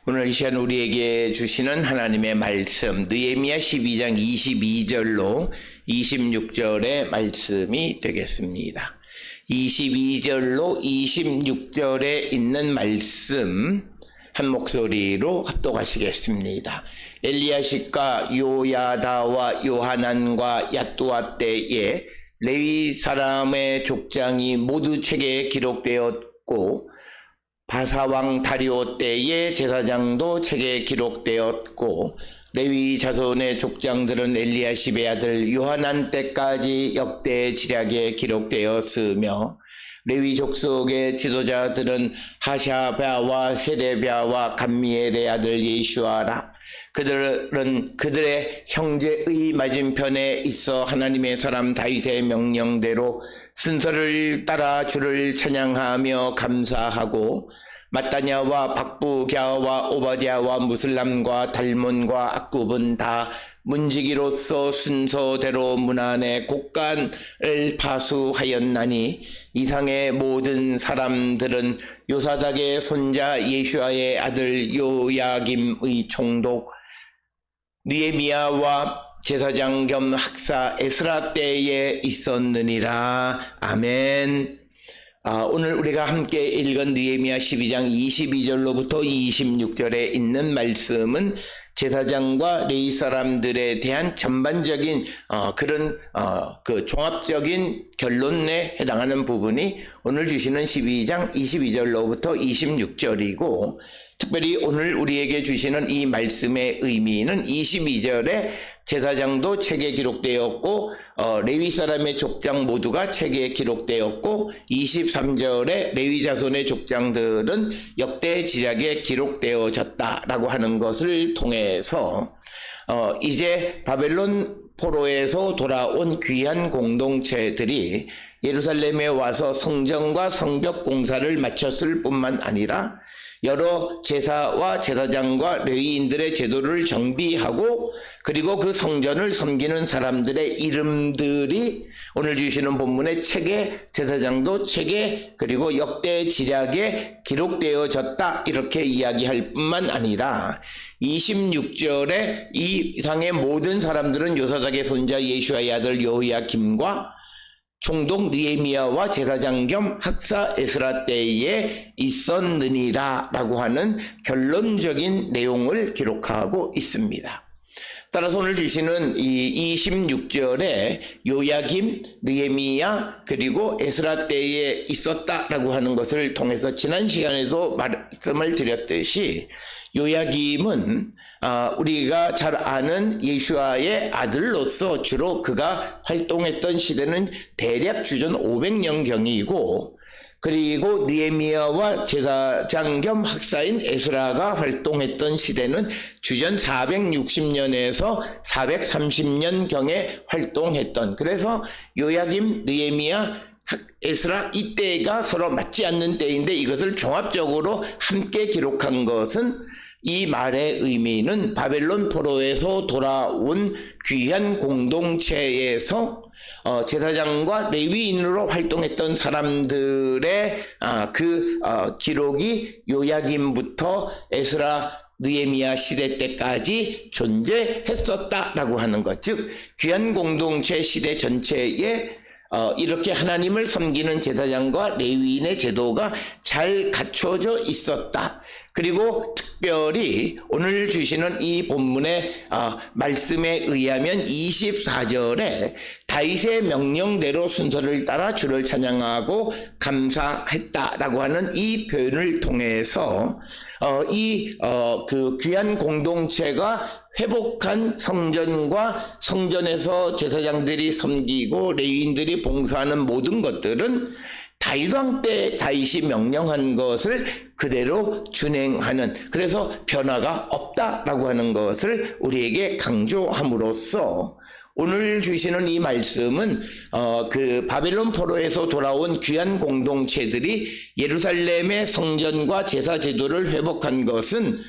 오늘 이 시간 우리에게 주시는 하나님의 말씀 느헤미야 12장 22절로 26절의 말씀이 되겠습니다. 22절로 26절에 있는 말씀 한 목소리로 합독하시겠습니다. 엘리야십과 요야다와 요하난과 야뚜아 때에 레위 사람의 족장이 모두 책에 기록되었고 바사왕 다리오 때의 제사장도 책에 기록되었고 레위 자손의 족장들은 엘리야십의 아들 요하난 때까지 역대 지략에 기록되었으며 레위 족속의 지도자들은 하샤랴와 세레랴와 감미엘의 아들 예슈아라. 그들은 그들의 형제의 맞은편에 있어 하나님의 사람 다윗의 명령대로 순서를 따라 주를 찬양하며 감사하고 마따냐와 박부갸와 오바댜와 무슬람과 달몬과 악굽은 다 문지기로서 순서대로 문 안에 곡간을 파수하였나니 이상의 모든 사람들은 요사닥의 손자 예슈아의 아들 요야김의 총독 느헤미야와 제사장 겸 학사 에스라 때에 있었느니라. 아멘. 오늘 우리가 함께 읽은 느헤미야 12장 22절로부터 26절에 있는 말씀은 제사장과 레위 사람들에 대한 전반적인 그런 그 종합적인 결론에 해당하는 부분이 오늘 주시는 12장 22절로부터 26절이고 특별히 오늘 우리에게 주시는 이 말씀의 의미는 22절에 제사장도 책에 기록되었고 레위 사람의 족장 모두가 책에 기록되었고 23절에 레위 자손의 족장들은 역대 지략에 기록되어졌다라고 하는 것을 통해서 이제 바벨론 포로에서 돌아온 귀한 공동체들이 예루살렘에 와서 성전과 성벽 공사를 마쳤을 뿐만 아니라 여러 제사와 제사장과 레위인들의 제도를 정비하고 그리고 그 성전을 섬기는 사람들의 이름들이 오늘 주시는 본문의 책에 제사장도 책에 그리고 역대 지략에 기록되어졌다 이렇게 이야기할 뿐만 아니라 26절에 이 이상의 모든 사람들은 요사닥의 손자 예슈아의 아들 여호야김과 총독 느헤미야와 제사장 겸 학사 에스라 때에 있었느니라 라고 하는 결론적인 내용을 기록하고 있습니다. 따라서 오늘 주시는 이 26절에 요야김, 느헤미야 그리고 에스라 때에 있었다라고 하는 것을 통해서 지난 시간에도 말씀을 드렸듯이 요야김은 우리가 잘 아는 예슈아의 아들로서 주로 그가 활동했던 시대는 대략 주전 500년경이고 그리고 느헤미야와 제사장 겸 학사인 에스라가 활동했던 시대는 주전 460년에서 430년경에 활동했던 그래서 요야김, 느헤미야, 에스라 이때가 서로 맞지 않는 때인데 이것을 종합적으로 함께 기록한 것은 이 말의 의미는 바벨론 포로에서 돌아온 귀한 공동체에서 제사장과 레위인으로 활동했던 사람들의 기록이 요야김부터 에스라 느헤미야 시대 때까지 존재했었다라고 하는 것, 즉 귀한 공동체 시대 전체에 이렇게 하나님을 섬기는 제사장과 레위인의 제도가 잘 갖춰져 있었다. 그리고 특별히 오늘 주시는 이 본문의 말씀에 의하면 24절에 다윗의 명령대로 순서를 따라 주를 찬양하고 감사했다라고 하는 이 표현을 통해서 그 귀한 공동체가 회복한 성전과 성전에서 제사장들이 섬기고 레위인들이 봉사하는 모든 것들은 다윗 왕 때 다윗이 명령한 것을 그대로 준행하는 그래서 변화가 없다라고 하는 것을 우리에게 강조함으로써 오늘 주시는 이 말씀은 그 바벨론 포로에서 돌아온 귀한 공동체들이 예루살렘의 성전과 제사 제도를 회복한 것은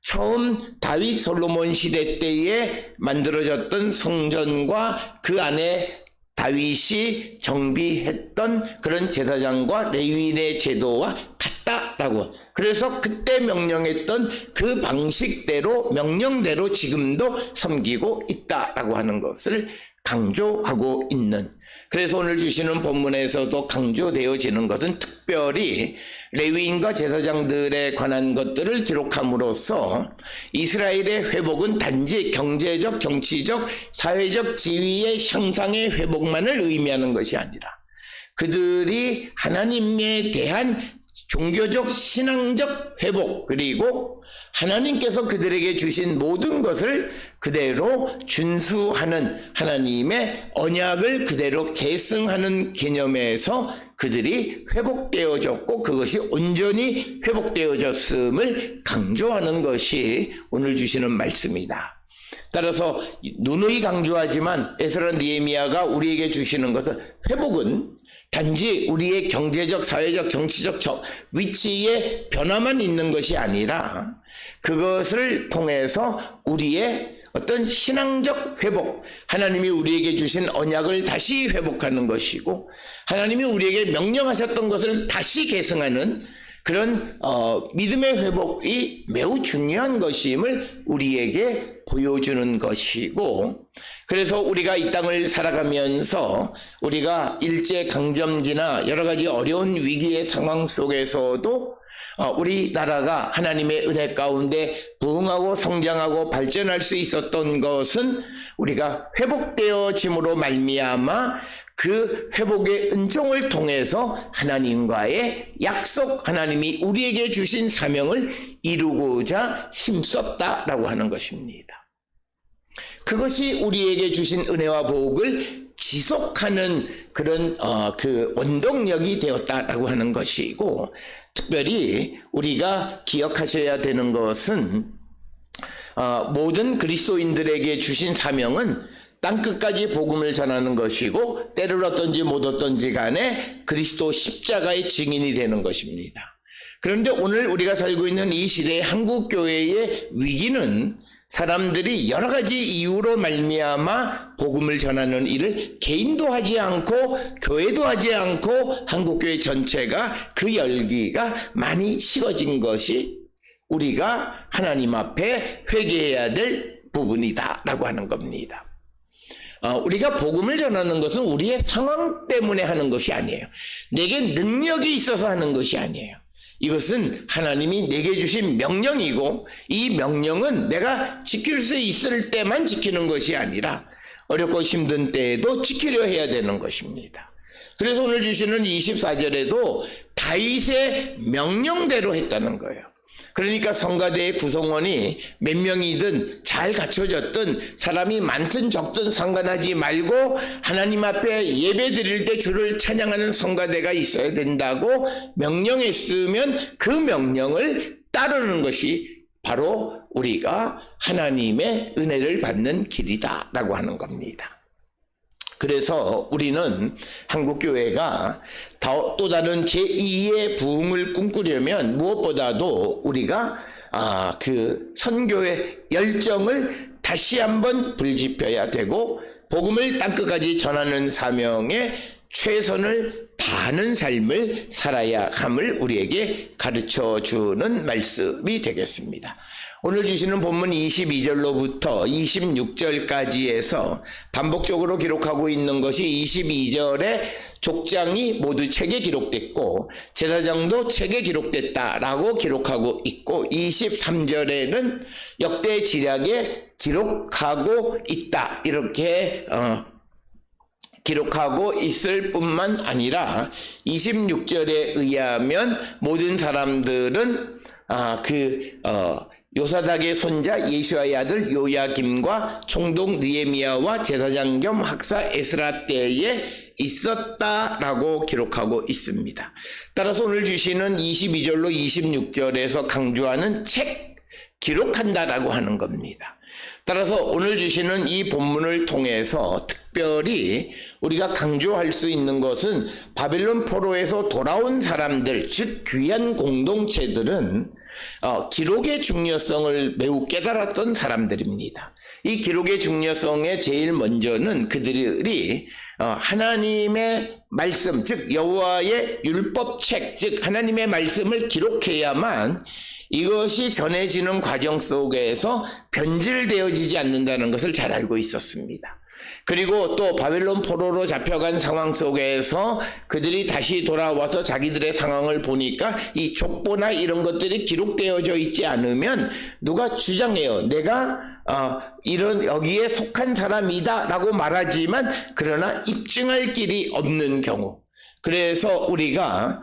처음 다윗 솔로몬 시대 때에 만들어졌던 성전과 그 안에 다윗이 정비했던 그런 제사장과 레위인의 제도와 같은 하다라고. 그래서 그때 명령했던 그 방식대로 명령대로 지금도 섬기고 있다라고 하는 것을 강조하고 있는. 그래서 오늘 주시는 본문에서도 강조되어지는 것은 특별히 레위인과 제사장들에 관한 것들을 기록함으로써 이스라엘의 회복은 단지 경제적, 정치적, 사회적 지위의 향상의 회복만을 의미하는 것이 아니라 그들이 하나님에 대한 종교적, 신앙적 회복, 그리고 하나님께서 그들에게 주신 모든 것을 그대로 준수하는 하나님의 언약을 그대로 계승하는 개념에서 그들이 회복되어졌고 그것이 온전히 회복되어졌음을 강조하는 것이 오늘 주시는 말씀이다. 따라서 누누이 강조하지만 에스라 느헤미야가 우리에게 주시는 것은 회복은 단지 우리의 경제적, 사회적, 정치적 위치에 변화만 있는 것이 아니라 그것을 통해서 우리의 어떤 신앙적 회복, 하나님이 우리에게 주신 언약을 다시 회복하는 것이고 하나님이 우리에게 명령하셨던 것을 다시 계승하는 그런 믿음의 회복이 매우 중요한 것임을 우리에게 보여주는 것이고, 그래서 우리가 이 땅을 살아가면서 우리가 일제강점기나 여러 가지 어려운 위기의 상황 속에서도 우리나라가 하나님의 은혜 가운데 부흥하고 성장하고 발전할 수 있었던 것은 우리가 회복되어짐으로 말미암아 그 회복의 은총을 통해서 하나님과의 약속, 하나님이 우리에게 주신 사명을 이루고자 힘썼다라고 하는 것입니다. 그것이 우리에게 주신 은혜와 복을 지속하는 그런 그 원동력이 되었다라고 하는 것이고, 특별히 우리가 기억하셔야 되는 것은 모든 그리스도인들에게 주신 사명은 땅끝까지 복음을 전하는 것이고 때를 얻든지 못 얻든지 간에 그리스도 십자가의 증인이 되는 것입니다. 그런데 오늘 우리가 살고 있는 이 시대의 한국교회의 위기는 사람들이 여러 가지 이유로 말미암아 복음을 전하는 일을 개인도 하지 않고 교회도 하지 않고 한국교회 전체가 그 열기가 많이 식어진 것이 우리가 하나님 앞에 회개해야 될 부분이다라고 하는 겁니다. 우리가 복음을 전하는 것은 우리의 상황 때문에 하는 것이 아니에요. 내게 능력이 있어서 하는 것이 아니에요. 이것은 하나님이 내게 주신 명령이고 이 명령은 내가 지킬 수 있을 때만 지키는 것이 아니라 어렵고 힘든 때에도 지키려 해야 되는 것입니다. 그래서 오늘 주시는 24절에도 다윗의 명령대로 했다는 거예요. 그러니까 성가대의 구성원이 몇 명이든 잘 갖춰졌든 사람이 많든 적든 상관하지 말고 하나님 앞에 예배 드릴 때 주를 찬양하는 성가대가 있어야 된다고 명령했으면 그 명령을 따르는 것이 바로 우리가 하나님의 은혜를 받는 길이다라고 하는 겁니다. 그래서 우리는 한국교회가 또 다른 제2의 부흥을 꿈꾸려면 무엇보다도 우리가 그 선교의 열정을 다시 한번 불지펴야 되고 복음을 땅끝까지 전하는 사명에 최선을 다하는 삶을 살아야 함을 우리에게 가르쳐주는 말씀이 되겠습니다. 오늘 주시는 본문 22절로부터 26절까지에서 반복적으로 기록하고 있는 것이 22절에 족장이 모두 책에 기록됐고 제사장도 책에 기록됐다라고 기록하고 있고 23절에는 역대 지략에 기록하고 있다 이렇게 기록하고 있을 뿐만 아니라 26절에 의하면 모든 사람들은 요사닥의 손자 예수아의 아들 요야김과 총독 느헤미야와 제사장 겸 학사 에스라 때에 있었다라고 기록하고 있습니다. 따라서 오늘 주시는 22절로 26절에서 강조하는 책, 기록한다라고 하는 겁니다. 따라서 오늘 주시는 이 본문을 통해서 특별히 우리가 강조할 수 있는 것은 바벨론 포로에서 돌아온 사람들, 즉 귀한 공동체들은 기록의 중요성을 매우 깨달았던 사람들입니다. 이 기록의 중요성에 제일 먼저는 그들이 하나님의 말씀, 즉 여호와의 율법책, 즉 하나님의 말씀을 기록해야만 이것이 전해지는 과정 속에서 변질되어지지 않는다는 것을 잘 알고 있었습니다. 그리고 또 바벨론 포로로 잡혀간 상황 속에서 그들이 다시 돌아와서 자기들의 상황을 보니까 이 족보나 이런 것들이 기록되어져 있지 않으면 누가 주장해요. 내가 이런 여기에 속한 사람이다 라고 말하지만 그러나 입증할 길이 없는 경우, 그래서 우리가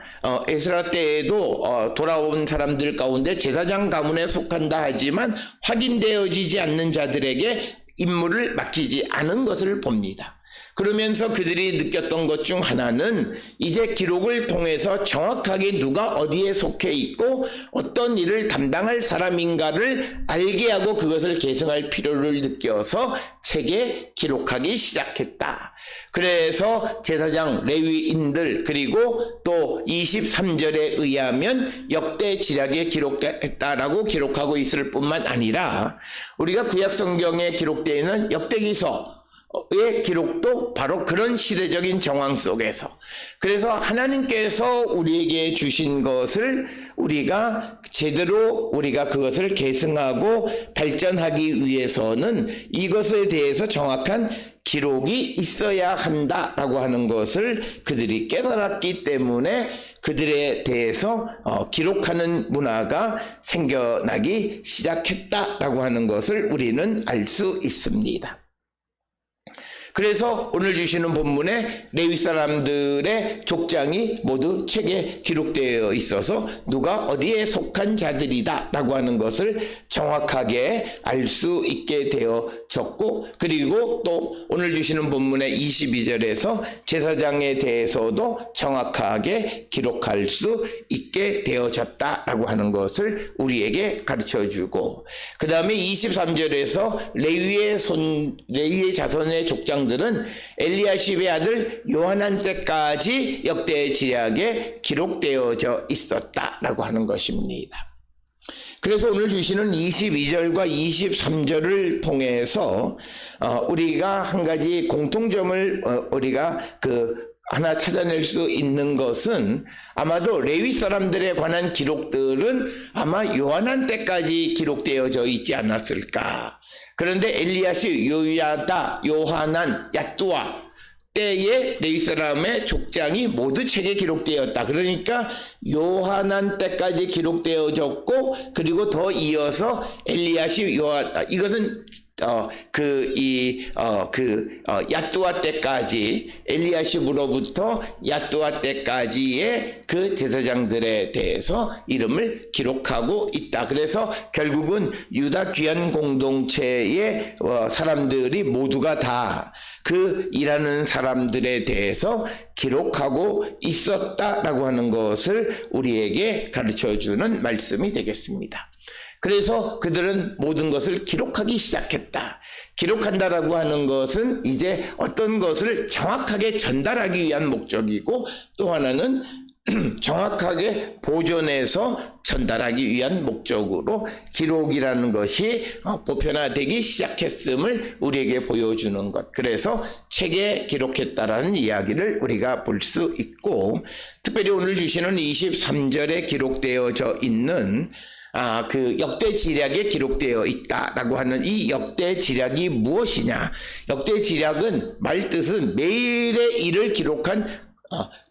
에스라 때에도 돌아온 사람들 가운데 제사장 가문에 속한다 하지만 확인되어지지 않는 자들에게 임무를 맡기지 않은 것을 봅니다. 그러면서 그들이 느꼈던 것 중 하나는 이제 기록을 통해서 정확하게 누가 어디에 속해 있고 어떤 일을 담당할 사람인가를 알게 하고 그것을 계승할 필요를 느껴서 책에 기록하기 시작했다. 그래서 제사장, 레위인들, 그리고 또 23절에 의하면 역대 지략에 기록했다라고 기록하고 있을 뿐만 아니라 우리가 구약 성경에 기록되어 있는 역대기서의 기록도 바로 그런 시대적인 정황 속에서, 그래서 하나님께서 우리에게 주신 것을 우리가 제대로 우리가 그것을 계승하고 발전하기 위해서는 이것에 대해서 정확한 기록이 있어야 한다라고 하는 것을 그들이 깨달았기 때문에 그들에 대해서 기록하는 문화가 생겨나기 시작했다라고 하는 것을 우리는 알 수 있습니다. 그래서 오늘 주시는 본문에 레위 사람들의 족장이 모두 책에 기록되어 있어서 누가 어디에 속한 자들이다 라고 하는 것을 정확하게 알 수 있게 되어졌고, 그리고 또 오늘 주시는 본문의 22절에서 제사장에 대해서도 정확하게 기록할 수 있게 되어졌다 라고 하는 것을 우리에게 가르쳐주고, 그 다음에 23절에서 레위의 자손의 족장 들은 엘리야십의 아들 요하난 때까지 역대 지략에 기록되어져 있었다라고 하는 것입니다. 그래서 오늘 주시는 22절과 23절을 통해서 우리가 한 가지 공통점을 우리가 하나 찾아낼 수 있는 것은 아마도 레위 사람들에 관한 기록들은 아마 요하난 때까지 기록되어져 있지 않았을까. 그런데 엘리야십, 요야다, 요하난, 야뚜아 때의 레위 사람의 족장이 모두 책에 기록되었다. 그러니까 요하난 때까지 기록되어졌고, 그리고 더 이어서 엘리야십, 요하다, 이것은 야뚜아 때까지, 엘리야십으로부터 야뚜아 때까지의 그 제사장들에 대해서 이름을 기록하고 있다. 그래서 결국은 유다 귀한 공동체의 사람들이 모두가 다 그 일하는 사람들에 대해서 기록하고 있었다라고 하는 것을 우리에게 가르쳐주는 말씀이 되겠습니다. 그래서 그들은 모든 것을 기록하기 시작했다. 기록한다라고 하는 것은 이제 어떤 것을 정확하게 전달하기 위한 목적이고, 또 하나는 정확하게 보존해서 전달하기 위한 목적으로 기록이라는 것이 보편화되기 시작했음을 우리에게 보여주는 것. 그래서 책에 기록했다라는 이야기를 우리가 볼 수 있고, 특별히 오늘 주시는 23절에 기록되어져 있는 그 역대 지략에 기록되어 있다라고 하는 이 역대 지략이 무엇이냐? 역대 지략은 말뜻은 매일의 일을 기록한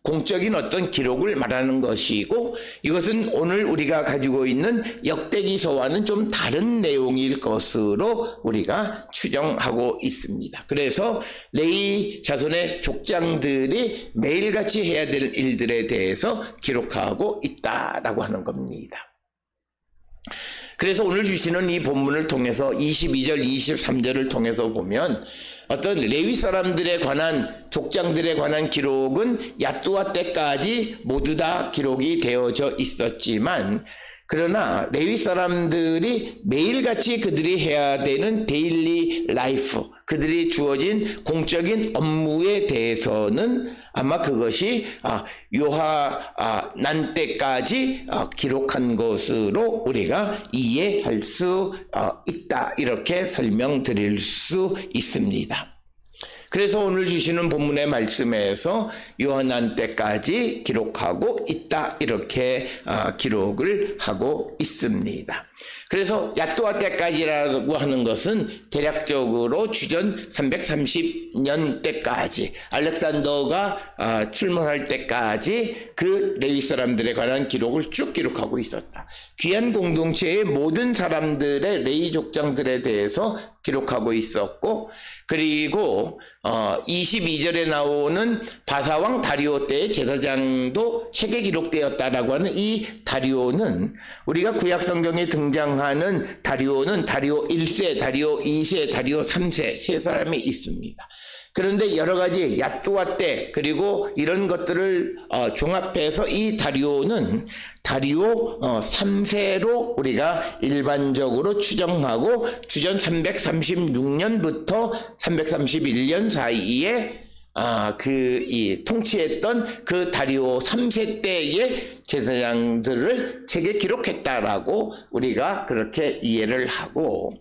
공적인 어떤 기록을 말하는 것이고, 이것은 오늘 우리가 가지고 있는 역대기서와는 좀 다른 내용일 것으로 우리가 추정하고 있습니다. 그래서 레위 자손의 족장들이 매일같이 해야 될 일들에 대해서 기록하고 있다라고 하는 겁니다. 그래서 오늘 주시는 이 본문을 통해서 22절, 23절을 통해서 보면 어떤 레위 사람들에 관한, 족장들에 관한 기록은 야뚜아 때까지 모두 다 기록이 되어져 있었지만, 그러나 레위 사람들이 매일같이 그들이 해야 되는 데일리 라이프, 그들이 주어진 공적인 업무에 대해서는 아마 그것이 요하난 때까지 기록한 것으로 우리가 이해할 수 있다, 이렇게 설명드릴 수 있습니다. 그래서 오늘 주시는 본문의 말씀에서 요한난 때까지 기록하고 있다, 이렇게 기록을 하고 있습니다. 그래서 야뚜아 때까지라고 하는 것은 대략적으로 주전 330년 때까지, 알렉산더가 출몰할 때까지 그 레위 사람들에 관한 기록을 쭉 기록하고 있었다. 귀한 공동체의 모든 사람들의 레위 족장들에 대해서 기록하고 있었고, 그리고 22절에 나오는 바사왕 다리오 때의 제사장도 책에 기록되었다라고 하는 이 다리오는, 우리가 구약 성경에 등장하는 다리오는 다리오 1세, 다리오 2세, 다리오 3세 세 사람이 있습니다. 그런데 여러 가지 야뚜아 때 그리고 이런 것들을 종합해서 이 다리오는 다리오 3세로 우리가 일반적으로 추정하고, 주전 336년부터 331년 사이에 이 통치했던 그 다리오 3세 때의 제사장들을 책에 기록했다라고 우리가 그렇게 이해를 하고,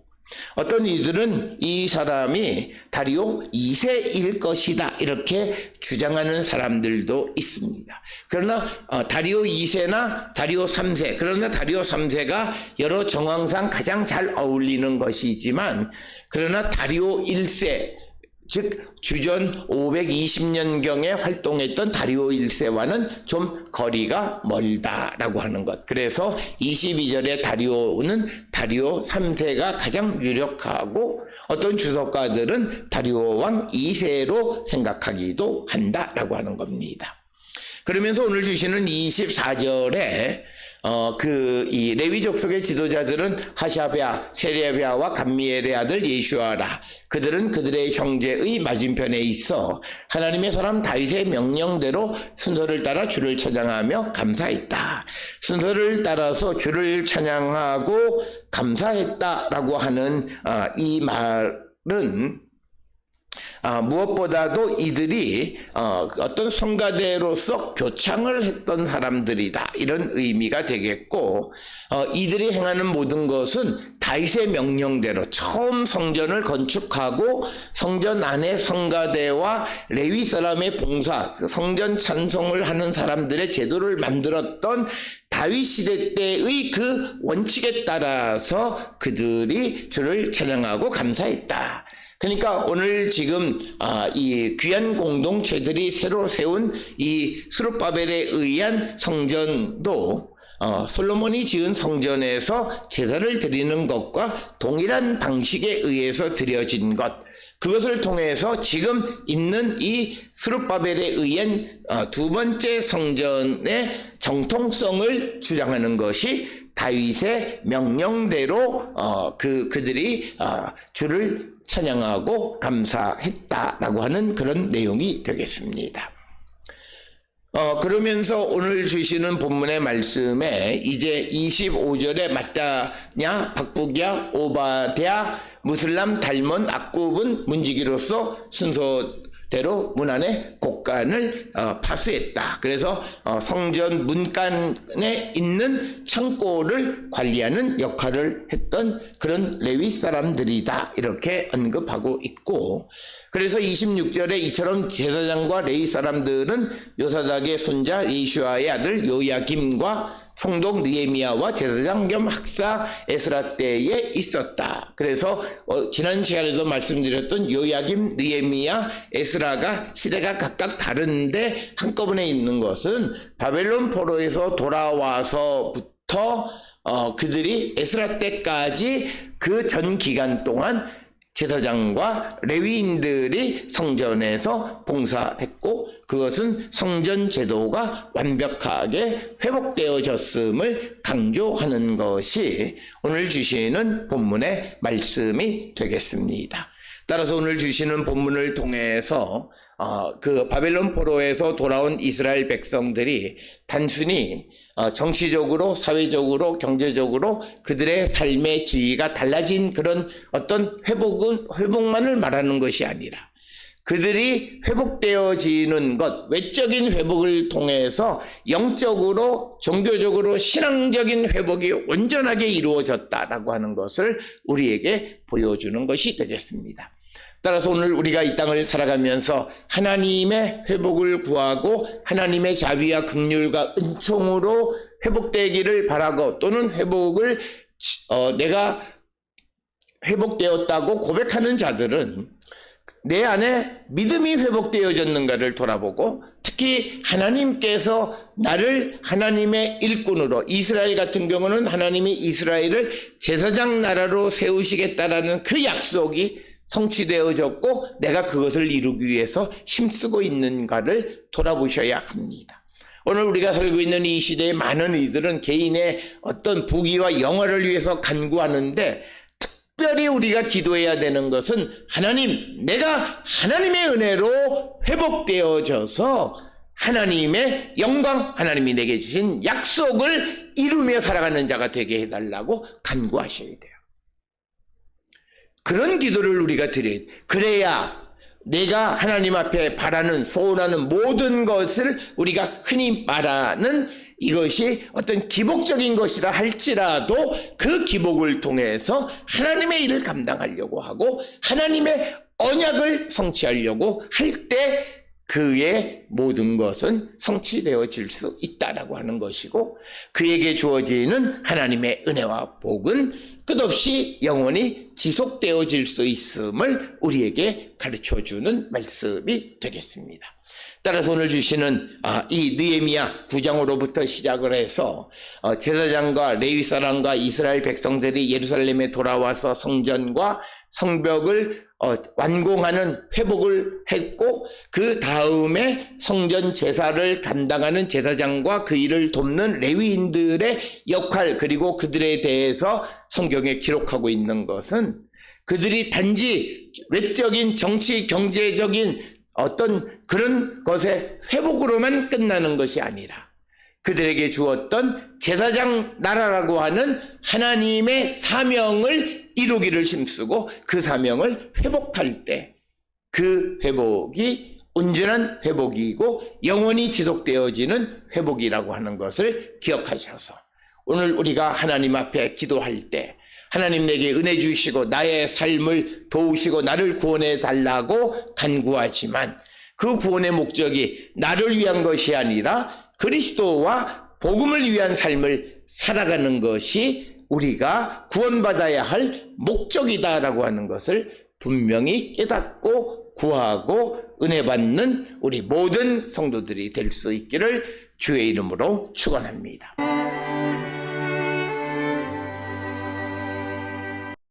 어떤 이들은 이 사람이 다리오 2세일 것이다, 이렇게 주장하는 사람들도 있습니다. 그러나 다리오 2세나 다리오 3세, 그러나 다리오 3세가 여러 정황상 가장 잘 어울리는 것이지만, 그러나 다리오 1세, 즉 주전 520년경에 활동했던 다리오 1세와는 좀 거리가 멀다라고 하는 것. 그래서 22절의 다리오는 다리오 3세가 가장 유력하고, 어떤 주석가들은 다리오 왕 2세로 생각하기도 한다라고 하는 겁니다. 그러면서 오늘 주시는 24절에 이 레위 족속의 지도자들은 하샤베아, 세레비아와 감미엘의 아들 예슈아라. 그들은 그들의 형제의 맞은편에 있어 하나님의 사람 다윗의 명령대로 순서를 따라 주를 찬양하며 감사했다. 순서를 따라서 주를 찬양하고 감사했다라고 하는 이 말은 무엇보다도 이들이 어떤 성가대로서 교창을 했던 사람들이다, 이런 의미가 되겠고, 이들이 행하는 모든 것은 다윗의 명령대로 처음 성전을 건축하고 성전 안에 성가대와 레위 사람의 봉사, 성전 찬송을 하는 사람들의 제도를 만들었던 다윗 시대 때의 그 원칙에 따라서 그들이 주를 찬양하고 감사했다. 그러니까 오늘 지금 이 귀한 공동체들이 새로 세운 이 스룹바벨에 의한 성전도 솔로몬이 지은 성전에서 제사를 드리는 것과 동일한 방식에 의해서 드려진 것, 그것을 통해서 지금 있는 이 스룹바벨에 의한 두 번째 성전의 정통성을 주장하는 것이 다윗의 명령대로 그들이 주를 찬양하고 감사했다라고 하는 그런 내용이 되겠습니다. 그러면서 오늘 주시는 본문의 말씀에 이제 25절에 마따냐, 박부기야, 오바댜, 무슬람, 달몬, 악굽은 문지기로서 순서대로 문 안에 곡간을 파수했다. 그래서 성전 문간에 있는 창고를 관리하는 역할을 했던 그런 레위 사람들이다, 이렇게 언급하고 있고, 그래서 26절에 이처럼 제사장과 레위 사람들은 요사닥의 손자 예슈아의 아들 요야김과 총독 느헤미야와 제사장 겸 학사 에스라 때에 있었다. 그래서 지난 시간에도 말씀드렸던 요야김, 느헤미야, 에스라가 시대가 각각 다른데 한꺼번에 있는 것은 바벨론 포로에서 돌아와서부터 그들이 에스라 때까지 그 전 기간 동안 제사장과 레위인들이 성전에서 봉사했고, 그것은 성전 제도가 완벽하게 회복되어졌음을 강조하는 것이 오늘 주시는 본문의 말씀이 되겠습니다. 따라서 오늘 주시는 본문을 통해서 그 바벨론 포로에서 돌아온 이스라엘 백성들이 단순히 정치적으로, 사회적으로, 경제적으로 그들의 삶의 지위가 달라진 그런 어떤 회복만을 말하는 것이 아니라 그들이 회복되어지는 것, 외적인 회복을 통해서 영적으로, 종교적으로, 신앙적인 회복이 온전하게 이루어졌다라고 하는 것을 우리에게 보여주는 것이 되겠습니다. 따라서 오늘 우리가 이 땅을 살아가면서 하나님의 회복을 구하고 하나님의 자비와 긍휼과 은총으로 회복되기를 바라고, 또는 회복을 내가 회복되었다고 고백하는 자들은 내 안에 믿음이 회복되어졌는가를 돌아보고, 특히 하나님께서 나를 하나님의 일꾼으로, 이스라엘 같은 경우는 하나님이 이스라엘을 제사장 나라로 세우시겠다라는 그 약속이 성취되어졌고 내가 그것을 이루기 위해서 힘쓰고 있는가를 돌아보셔야 합니다. 오늘 우리가 살고 있는 이 시대의 많은 이들은 개인의 어떤 부귀와 영화를 위해서 간구하는데, 특별히 우리가 기도해야 되는 것은 하나님, 내가 하나님의 은혜로 회복되어져서 하나님의 영광, 하나님이 내게 주신 약속을 이루며 살아가는 자가 되게 해달라고 간구하셔야 돼요. 그런 기도를 우리가 드려야 돼요. 그래야 내가 하나님 앞에 바라는, 소원하는 모든 것을 우리가 흔히 말하는 이것이 어떤 기복적인 것이라 할지라도 그 기복을 통해서 하나님의 일을 감당하려고 하고 하나님의 언약을 성취하려고 할 때 그의 모든 것은 성취되어질 수 있다라고 하는 것이고, 그에게 주어지는 하나님의 은혜와 복은 끝없이 영원히 지속되어질 수 있음을 우리에게 가르쳐주는 말씀이 되겠습니다. 따라서 오늘 주시는 이 느헤미야 9장으로부터 시작을 해서 제사장과 레위 사람과 이스라엘 백성들이 예루살렘에 돌아와서 성전과 성벽을 완공하는 회복을 했고, 그 다음에 성전 제사를 감당하는 제사장과 그 일을 돕는 레위인들의 역할, 그리고 그들에 대해서 성경에 기록하고 있는 것은 그들이 단지 외적인 정치, 경제적인 어떤 그런 것의 회복으로만 끝나는 것이 아니라 그들에게 주었던 제사장 나라라고 하는 하나님의 사명을 이루기를 힘쓰고 그 사명을 회복할 때 그 회복이 온전한 회복이고 영원히 지속되어지는 회복이라고 하는 것을 기억하셔서 오늘 우리가 하나님 앞에 기도할 때 하나님 내게 은혜 주시고 나의 삶을 도우시고 나를 구원해 달라고 간구하지만 그 구원의 목적이 나를 위한 것이 아니라 그리스도와 복음을 위한 삶을 살아가는 것이 우리가 구원받아야 할 목적이다라고 하는 것을 분명히 깨닫고 구하고 은혜 받는 우리 모든 성도들이 될 수 있기를 주의 이름으로 축원합니다.